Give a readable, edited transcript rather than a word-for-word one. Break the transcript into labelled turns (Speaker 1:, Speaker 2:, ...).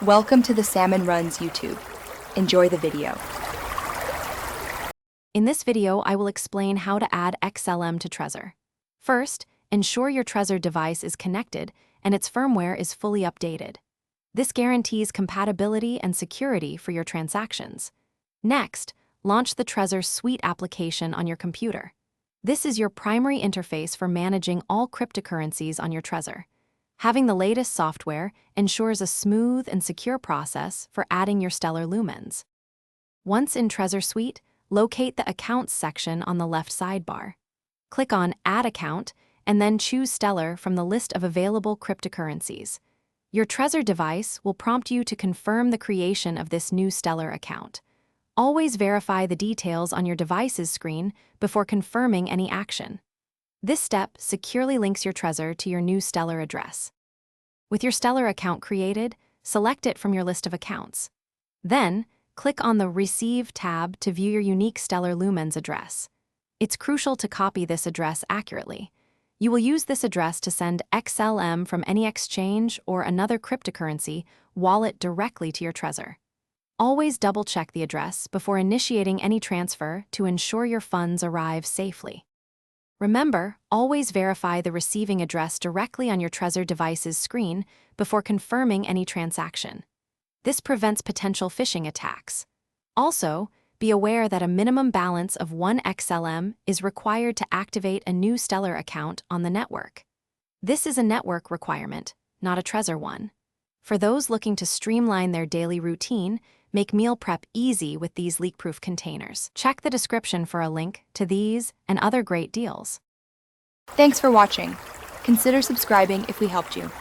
Speaker 1: Welcome to the Salmon Runs YouTube. Enjoy the video.
Speaker 2: In this video, I will explain how to add XLM to Trezor. First, ensure your Trezor device is connected and its firmware is fully updated. This guarantees compatibility and security for your transactions. Next, launch the Trezor Suite application on your computer. This is your primary interface for managing all cryptocurrencies on your Trezor. Having the latest software ensures a smooth and secure process for adding your Stellar Lumens. Once in Trezor Suite, locate the Accounts section on the left sidebar. Click on Add Account and then choose Stellar from the list of available cryptocurrencies. Your Trezor device will prompt you to confirm the creation of this new Stellar account. Always verify the details on your device's screen before confirming any action. This step securely links your Trezor to your new Stellar address. With your Stellar account created, select it from your list of accounts. Then, click on the Receive tab to view your unique Stellar Lumens address. It's crucial to copy this address accurately. You will use this address to send XLM from any exchange or another cryptocurrency wallet directly to your Trezor. Always double-check the address before initiating any transfer to ensure your funds arrive safely. Remember, always verify the receiving address directly on your Trezor device's screen before confirming any transaction. This prevents potential phishing attacks. Also, be aware that a minimum balance of 1 XLM is required to activate a new Stellar account on the network. This is a network requirement, not a Trezor one. For those looking to streamline their daily routine, make meal prep easy with these leak-proof containers. Check the description for a link to these and other great deals.
Speaker 1: Thanks for watching. Consider subscribing if we helped you.